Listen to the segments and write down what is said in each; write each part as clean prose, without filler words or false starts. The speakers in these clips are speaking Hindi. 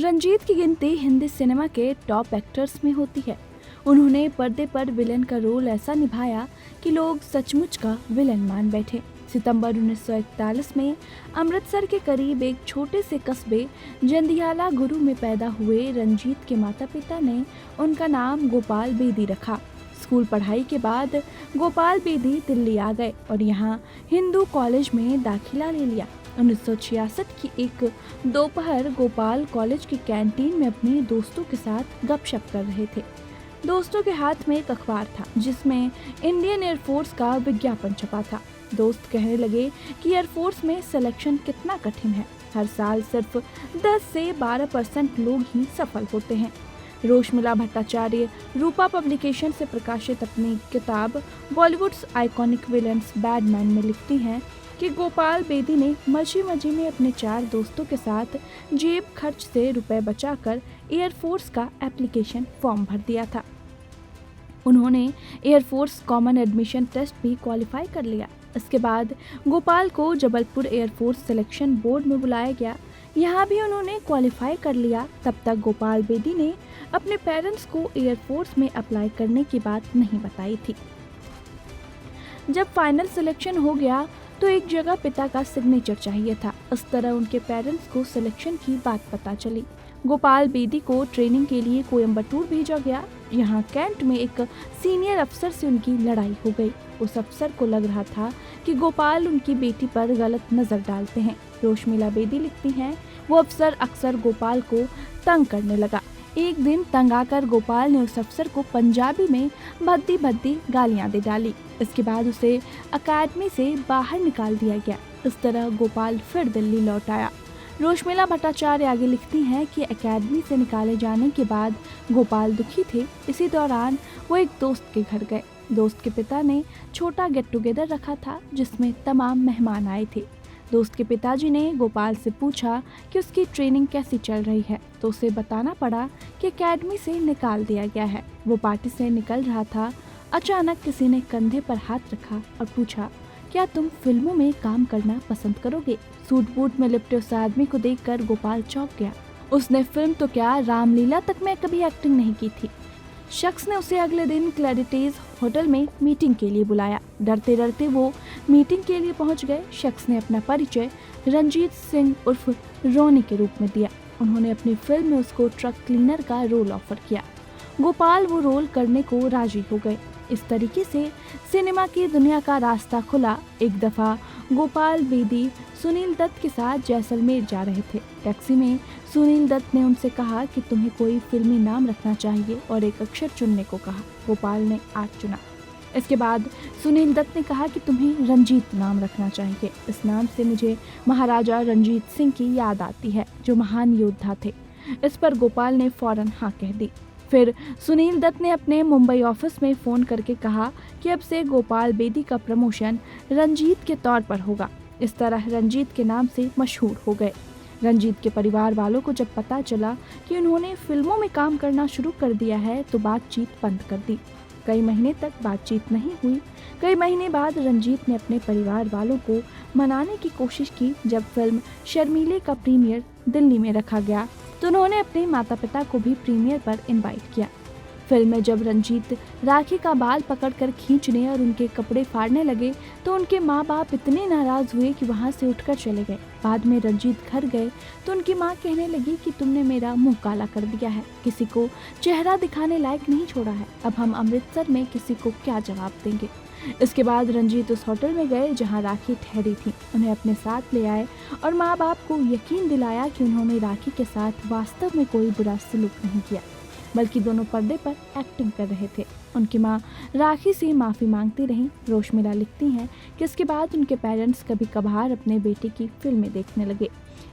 रंजीत की गिनती हिंदी सिनेमा के टॉप एक्टर्स में होती है। उन्होंने पर्दे पर विलन का रोल ऐसा निभाया कि लोग सचमुच का विलन मान बैठे। सितंबर 1941 में अमृतसर के करीब एक छोटे से कस्बे जंदियाला गुरु में पैदा हुए रंजीत के माता पिता ने उनका नाम गोपाल बेदी रखा। स्कूल पढ़ाई के बाद गोपाल बेदी दिल्ली आ गए और यहाँ हिंदू कॉलेज में दाखिला ले लिया। 1966 की एक दोपहर गोपाल कॉलेज की कैंटीन में अपने दोस्तों के साथ गपशप कर रहे थे। दोस्तों के हाथ में एक अखबार था जिसमें इंडियन एयरफोर्स का विज्ञापन छपा था। दोस्त कहने लगे कि एयरफोर्स में सिलेक्शन कितना कठिन है। हर साल सिर्फ 10 से 12% लोग ही सफल होते हैं। रोशमिला भट्टाचार्य रूपा पब्लिकेशन से प्रकाशित अपनी किताब बॉलीवुड्स आइकॉनिक विलन्स बैडमैन में लिखती हैं कि गोपाल बेदी ने मजी में अपने 4 दोस्तों के साथ जेब खर्च से रुपए बचाकर एयरफोर्स का एप्लीकेशन फॉर्म भर दिया था। उन्होंने एयरफोर्स कॉमन एडमिशन टेस्ट भी क्वालिफाई कर लिया। इसके बाद गोपाल को जबलपुर एयरफोर्स सिलेक्शन बोर्ड में बुलाया गया। यहाँ भी उन्होंने क्वालिफाई कर लिया। तब तक गोपाल बेदी ने अपने पेरेंट्स को एयरफोर्स में अप्लाई करने की बात नहीं बताई थी। जब फाइनल सिलेक्शन हो गया तो एक जगह पिता का सिग्नेचर चाहिए था। इस तरह उनके पेरेंट्स को सिलेक्शन की बात पता चली। गोपाल बेदी को ट्रेनिंग के लिए कोयम्बटूर भेजा गया। यहाँ कैंट में एक सीनियर अफसर से उनकी लड़ाई हो गई। उस अफसर को लग रहा था कि गोपाल उनकी बेटी पर गलत नजर डालते हैं। रोशमिला बेदी लिखती हैं, वो अफसर अक्सर गोपाल को तंग करने लगा। एक दिन तंग आकर गोपाल ने उस अफसर को पंजाबी में भद्दी गालियां दे डाली। इसके बाद उसे अकेडमी से बाहर निकाल दिया गया। इस तरह गोपाल फिर दिल्ली लौट आया। रोशमिला भट्टाचार्य आगे लिखती हैं कि अकेडमी से निकाले जाने के बाद गोपाल दुखी थे। इसी दौरान वो एक दोस्त के घर गए। दोस्त के पिता ने छोटा गेट टुगेदर रखा था जिसमें तमाम मेहमान आए थे। दोस्त के पिताजी ने गोपाल से पूछा कि उसकी ट्रेनिंग कैसी चल रही है, तो उसे बताना पड़ा कि एकेडमी से निकाल दिया गया है। वो पार्टी से निकल रहा था। अचानक किसी ने कंधे पर हाथ रखा और पूछा, क्या तुम फिल्मों में काम करना पसंद करोगे? सूट बूट में लिपटे उस आदमी को देखकर गोपाल चौंक गया। उसने फिल्म तो क्या, रामलीला तक में कभी एक्टिंग नहीं की थी। शख्स ने उसे अगले दिन क्लैरिटीज होटल में मीटिंग के लिए बुलाया। डरते डरते वो मीटिंग के लिए पहुंच गए। शख्स ने अपना परिचय रंजीत सिंह उर्फ रोनी के रूप में दिया। उन्होंने अपनी फिल्म में उसको ट्रक क्लीनर का रोल ऑफर किया। गोपाल वो रोल करने को राजी हो गए। इस तरीके से सिनेमा की दुनिया का रास्ता खुला। एक दफा गोपाल बेदी सुनील दत्त के साथ जैसलमेर जा रहे थे। टैक्सी में सुनील दत्त ने उनसे कहा कि तुम्हें कोई फिल्मी नाम रखना चाहिए और एक अक्षर चुनने को कहा। गोपाल ने 8 चुना। इसके बाद सुनील दत्त ने कहा कि तुम्हें रंजीत नाम रखना चाहिए। इस नाम से मुझे महाराजा रंजीत सिंह की याद आती है जो महान योद्धा थे। इस पर गोपाल ने फौरन हाँ कह दी। फिर सुनील दत्त ने अपने मुंबई ऑफिस में फ़ोन करके कहा कि अब से गोपाल बेदी का प्रमोशन रंजीत के तौर पर होगा। इस तरह रंजीत के नाम से मशहूर हो गए। रंजीत के परिवार वालों को जब पता चला कि उन्होंने फिल्मों में काम करना शुरू कर दिया है तो बातचीत बंद कर दी। कई महीने तक बातचीत नहीं हुई। कई महीने बाद रंजीत ने अपने परिवार वालों को मनाने की कोशिश की। जब फिल्म शर्मीले का प्रीमियर दिल्ली में रखा गया तो उन्होंने अपने माता पिता को भी प्रीमियर पर इनवाइट किया। फिल्म में जब रंजीत राखी का बाल पकड़कर खींचने और उनके कपड़े फाड़ने लगे तो उनके माँ बाप इतने नाराज हुए कि वहाँ से उठकर चले गए। बाद में रंजीत घर गए तो उनकी माँ कहने लगी कि तुमने मेरा मुंह काला कर दिया है, किसी को चेहरा दिखाने लायक नहीं छोड़ा है। अब हम अमृतसर में किसी को क्या जवाब देंगे? इसके बाद रंजीत उस होटल में गए जहां राखी ठहरी थी। उन्हें अपने साथ ले आए और माँ बाप को यकीन दिलाया कि उन्होंने राखी के साथ वास्तव में कोई बुरा सलूक नहीं किया, बल्कि दोनों पर्दे पर एक्टिंग कर रहे थे। उनकी माँ राखी से माफ़ी मांगती रहीं। रोशमिला लिखती हैं कि इसके बाद उनके पेरेंट्स कभी कभार अपने बेटे की फिल्में देखने लगे।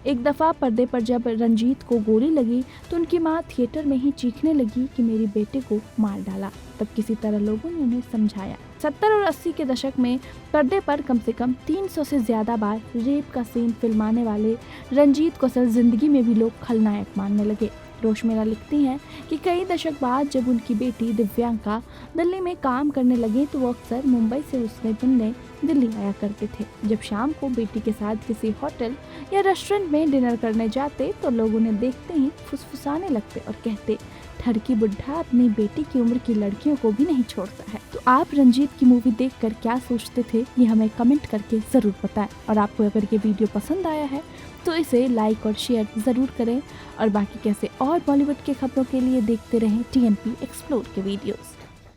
एक दफ़ा पर्दे पर जब रंजीत को गोली लगी तो उनकी माँ थिएटर में ही चीखने लगी कि मेरे बेटे को मार डाला। तब किसी तरह लोगों ने उन्हें समझाया। 70 और 80 के दशक में पर्दे पर कम से कम 300 से ज़्यादा बार रेप का सीन फिल्माने वाले रंजीत को असल जिंदगी में भी लोग खलनायक मानने लगे। रोशमेरा लिखती हैं कि कई दशक बाद जब उनकी बेटी दिव्यांका दिल्ली में काम करने लगी तो वो अक्सर मुंबई से उससे मिलने दिल्ली आया करते थे। जब शाम को बेटी के साथ किसी होटल या रेस्टोरेंट में डिनर करने जाते तो लोग उन्हें देखते ही फुसफुसाने लगते और कहते, ठरकी बुढ़ा अपनी बेटी की उम्र की लड़कियों को भी नहीं छोड़ता है। तो आप रंजीत की मूवी देखकर क्या सोचते थे, ये हमें कमेंट करके ज़रूर बताएं। और आपको अगर ये वीडियो पसंद आया है तो इसे लाइक और शेयर ज़रूर करें और बाकी कैसे और बॉलीवुड के खबरों के लिए देखते रहें TNP एक्सप्लोर के वीडियोस।